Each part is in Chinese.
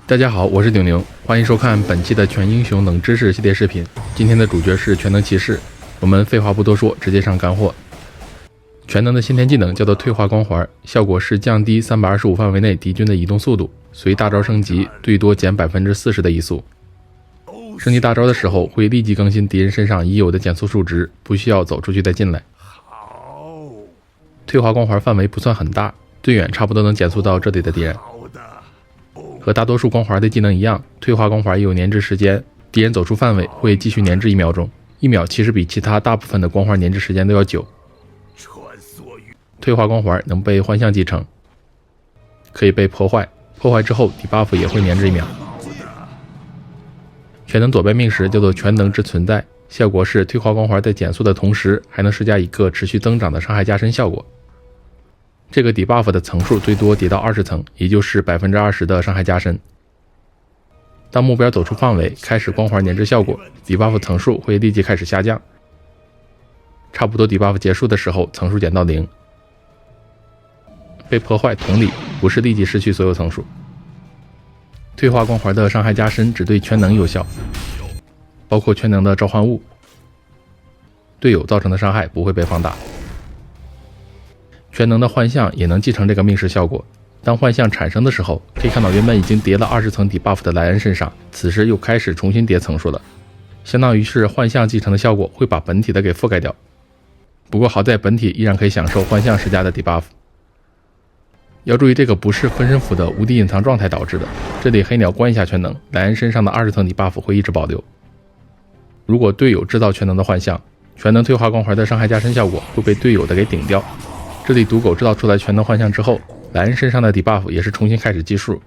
大家好，我是顶牛，欢迎收看本期的全英雄冷知识系列视频。今天的主角是全能骑士，我们废话不多说，直接上干货。全能的先天技能叫做退化光环，效果是降低325范围内敌军的移动速度，随大招升级最多减40%的移速。升级大招的时候会立即更新敌人身上已有的减速数值，不需要走出去再进来。退化光环范围不算很大，最远差不多能减速到这里的敌人。和大多数光环的技能一样，退化光环也有粘滞时间，敌人走出范围会继续粘滞1秒钟，1秒其实比其他大部分的光环粘滞时间都要久。退化光环能被幻象继承，可以被破坏，破坏之后 debuff 也会粘滞1秒。全能左边命时叫做全能之存在，效果是退化光环在减速的同时，还能施加一个持续增长的伤害加深效果。这个 debuff 的层数最多叠到20层，也就是 20% 的伤害加深。当目标走出范围，开始光环粘滞效果， debuff 层数会立即开始下降，差不多 debuff 结束的时候，层数减到0。被破坏同理，不是立即失去所有层数。退化光环的伤害加深只对全能有效，包括全能的召唤物，队友造成的伤害不会被放大。全能的幻象也能继承这个命时效果，当幻象产生的时候，可以看到原本已经叠了20层 debuff 的莱恩身上，此时又开始重新叠层数了，相当于是幻象继承的效果会把本体的给覆盖掉。不过好在本体依然可以享受幻象施加的 debuff。要注意，这个不是分身符的无敌隐藏状态导致的，这里黑鸟关一下全能，莱恩身上的20层 debuff 会一直保留。如果队友制造全能的幻象，全能退化光环的伤害加深效果会被队友的给顶掉。这里赌狗制造出来全能幻象之后，莱恩身上的 debuff 也是重新开始计数，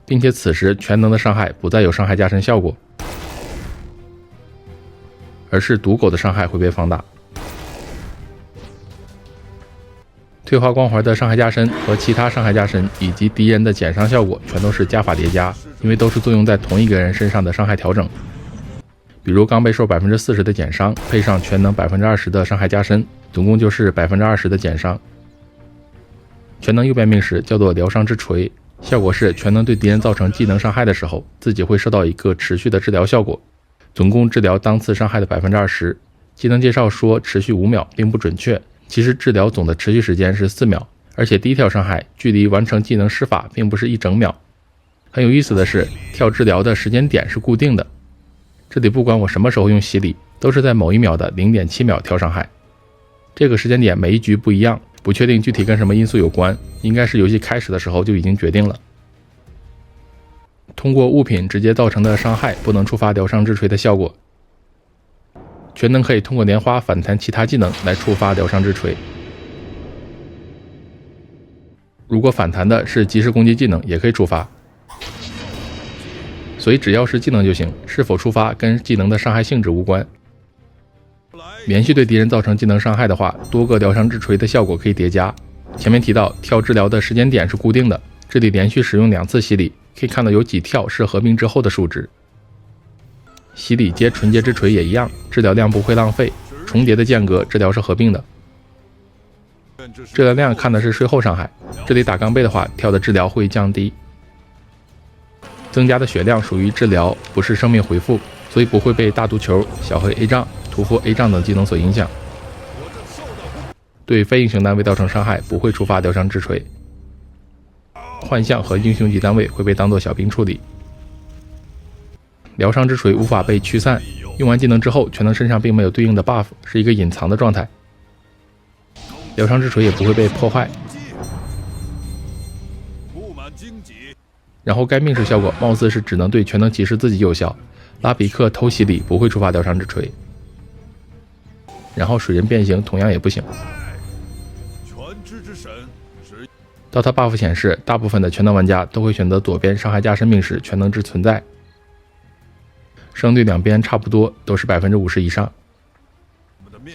并且此时全能的伤害不再有伤害加深效果，而是赌狗的伤害会被放大。退化光环的伤害加深和其他伤害加深以及敌人的减伤效果全都是加法叠加，因为都是作用在同一个人身上的伤害调整。比如刚被受 40% 的减伤，配上全能 20% 的伤害加深，总共就是 20% 的减伤。全能右边命时叫做疗伤之锤，效果是全能对敌人造成技能伤害的时候，自己会受到一个持续的治疗效果，总共治疗当次伤害的 20%。 技能介绍说持续5秒并不准确，其实治疗总的持续时间是4秒，而且第一条伤害距离完成技能施法并不是1整秒。很有意思的是，跳治疗的时间点是固定的，这里不管我什么时候用洗礼，都是在某一秒的 0.7 秒跳伤害。这个时间点每一局不一样，不确定具体跟什么因素有关，应该是游戏开始的时候就已经决定了。通过物品直接造成的伤害不能触发疗伤之锤的效果，全能可以通过莲花反弹其他技能来触发疗伤之锤。如果反弹的是即时攻击技能也可以触发，所以只要是技能就行，是否触发跟技能的伤害性质无关。连续对敌人造成技能伤害的话，多个疗伤之锤的效果可以叠加。前面提到跳治疗的时间点是固定的，这里连续使用2次洗礼，可以看到有几跳是合并之后的数值。洗礼接纯洁之锤也一样，治疗量不会浪费，重叠的间隔治疗是合并的。治疗量看的是税后伤害，这里打钢背的话，跳的治疗会降低。增加的血量属于治疗，不是生命回复，所以不会被大毒球、小黑 A 杖、屠夫 A 杖等技能所影响。对非英雄单位造成伤害不会触发疗伤之锤，幻象和英雄级单位会被当作小兵处理。疗伤之锤无法被驱散，用完技能之后全能身上并没有对应的 buff， 是一个隐藏的状态。疗伤之锤也不会被破坏。然后该命时效果貌似是只能对全能骑士自己有效，拉比克偷袭里不会触发疗伤之锤。然后水人变形同样也不行。到他 buff 显示，大部分的全能玩家都会选择左边伤害加深命时全能之存在。胜率两边差不多，都是 50% 以上。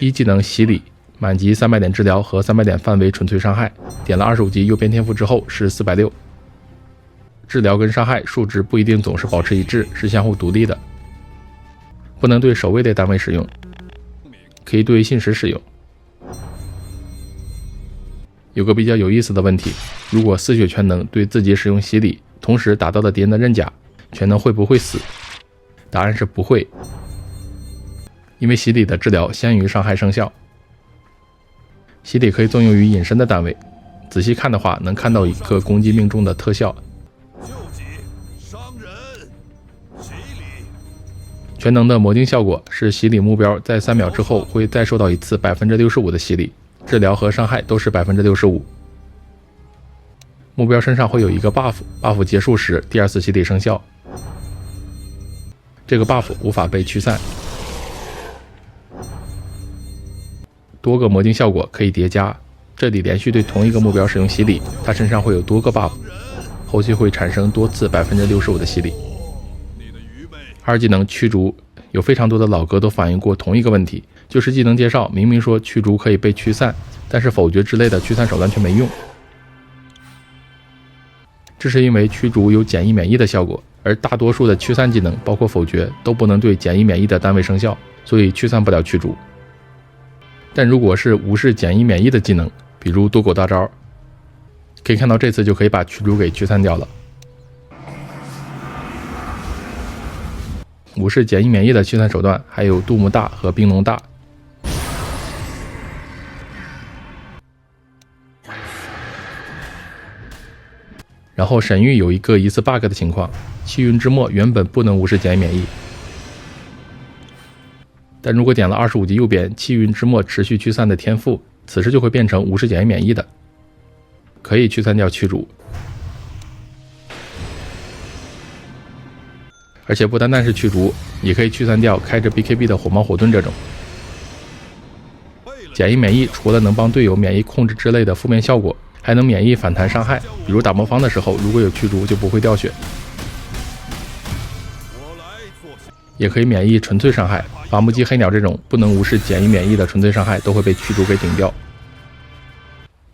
一技能洗礼，满级300点治疗和300点范围纯粹伤害，点了25级右边天赋之后是460。治疗跟伤害数值不一定总是保持一致，是相互独立的，不能对守卫类单位使用，可以对信使使用。有个比较有意思的问题，如果丝血全能对自己使用洗礼，同时打到了敌人的刃甲，全能会不会死？答案是不会，因为洗礼的治疗先于伤害生效。洗礼可以作用于隐身的单位，仔细看的话能看到一个攻击命中的特效。全能的魔镜效果是洗礼目标在3秒之后会再受到一次65%的洗礼，治疗和伤害都是65%。目标身上会有一个 buff 结束时第2次洗礼生效，这个 buff 无法被驱散。多个魔镜效果可以叠加，这里连续对同一个目标使用洗礼，他身上会有多个 buff， 后期会产生多次65%的洗礼。2技能驱逐，有非常多的老哥都反映过同一个问题，就是技能介绍明明说驱逐可以被驱散，但是否决之类的驱散手段却没用。这是因为驱逐有减1免疫的效果，而大多数的驱散技能包括否决都不能对减1免疫的单位生效，所以驱散不了驱逐。但如果是无视减1免疫的技能，比如多狗大招，可以看到这次就可以把驱逐给驱散掉了。无视减1免疫的驱散手段还有杜牧大和冰龙大。然后神域有一个疑似 bug 的情况，气运之末原本不能无视减1免疫，但如果点了25级右边气运之末持续驱散的天赋，此时就会变成无视减1免疫的，可以驱散掉驱逐。而且不单单是驱逐，也可以驱散掉开着 BKB 的火猫火盾这种。减1免疫除了能帮队友免疫控制之类的负面效果，还能免疫反弹伤害，比如打魔方的时候如果有驱逐就不会掉血。也可以免疫纯粹伤害，伐木机黑鸟这种不能无视减1免疫的纯粹伤害都会被驱逐给顶掉。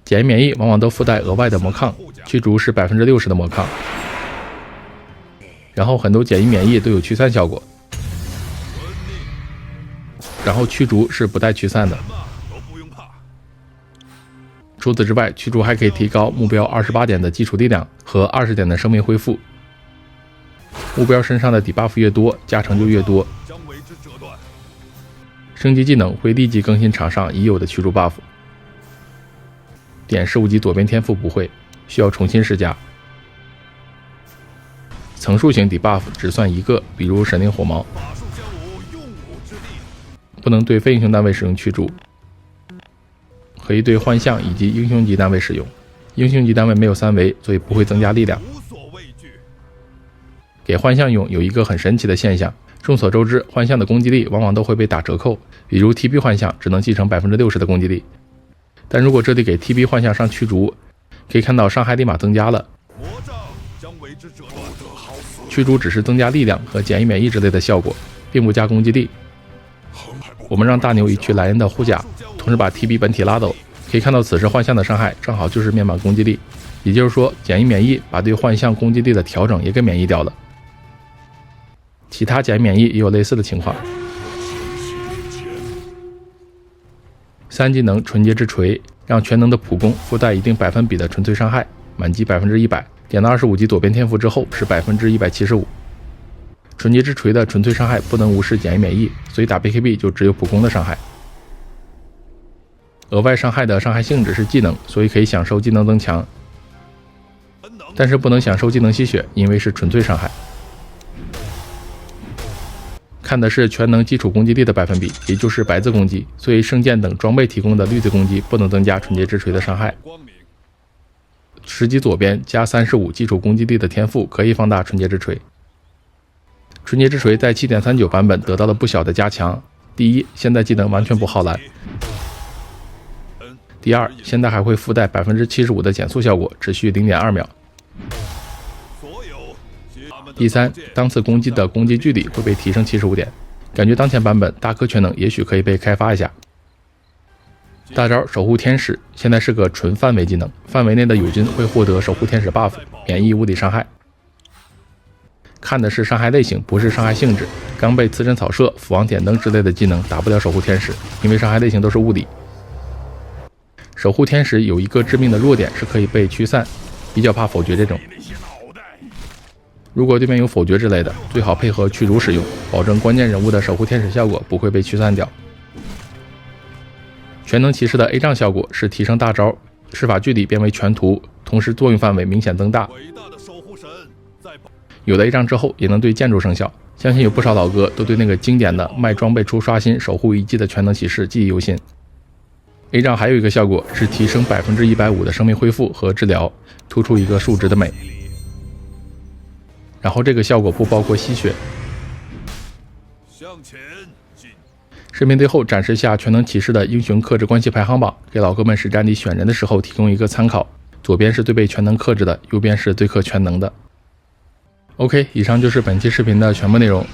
减1免疫往往都附带额外的魔抗，驱逐是60%的魔抗。然后很多减1免疫都有驱散效果，然后驱逐是不带驱散的。除此之外，驱逐还可以提高目标28点的基础力量和20点的生命恢复。目标身上的debuff越多，加成就越多。升级技能会立即更新场上已有的驱逐 buff。点15级左边天赋不会，需要重新施加。层数型debuff只算一个，比如神灵火毛，不能对非英雄单位使用驱逐，可以对幻象以及英雄级单位使用。英雄级单位没有3维，所以不会增加力量。给幻象用有一个很神奇的现象，众所周知，幻象的攻击力往往都会被打折扣，比如 TB 幻象只能继承60%的攻击力，但如果这里给 TB 幻象上驱逐，可以看到伤害立马增加了。驱逐只是增加力量和减1免疫之类的效果，并不加攻击力。我们让大牛移去莱恩的护甲，同时把 TB 本体拉走，可以看到此时幻象的伤害正好就是面板攻击力，也就是说减1免疫把对幻象攻击力的调整也给免疫掉了。其他减1免疫也有类似的情况。3技能纯洁之锤让全能的普攻附带一定百分比的纯粹伤害，满级100%，点到25级左边天赋之后是175%。纯洁之锤的纯粹伤害不能无视减1免疫，所以打 BKB 就只有普攻的伤害。额外伤害的伤害性质是技能，所以可以享受技能增强，但是不能享受技能吸血，因为是纯粹伤害。看的是全能基础攻击力的百分比，也就是白字攻击，所以圣剑等装备提供的绿字攻击不能增加纯洁之锤的伤害。10级左边加35基础攻击力的天赋可以放大纯洁之锤。纯洁之锤在 7.39 版本得到了不小的加强。第一，现在技能完全不耗蓝。第二，现在还会附带 75% 的减速效果，持续 0.2 秒。第三，当次攻击的攻击距离会被提升75点，感觉当前版本大颗全能也许可以被开发一下。大招守护天使现在是个纯范围技能，范围内的友军会获得守护天使 buff， 免疫物理伤害。看的是伤害类型，不是伤害性质。刚被磁针扫射、斧王点灯之类的技能打不了守护天使，因为伤害类型都是物理。守护天使有一个致命的弱点是可以被驱散，比较怕否决这种。如果对面有否决之类的，最好配合驱逐使用，保证关键人物的守护天使效果不会被驱散掉。全能骑士的 A 杖效果是提升大招施法距离变为全图，同时作用范围明显增大。有了 A 杖之后，也能对建筑生效。相信有不少老哥都对那个经典的卖装备出刷新守护一击的全能骑士记忆犹新。A 杖还有一个效果是提升150%的生命恢复和治疗，突出一个数值的美。然后这个效果不包括吸血。视频最后展示下全能骑士的英雄克制关系排行榜，给老哥们实战里选人的时候提供一个参考。左边是最被全能克制的，右边是最克全能的。OK， 以上就是本期视频的全部内容。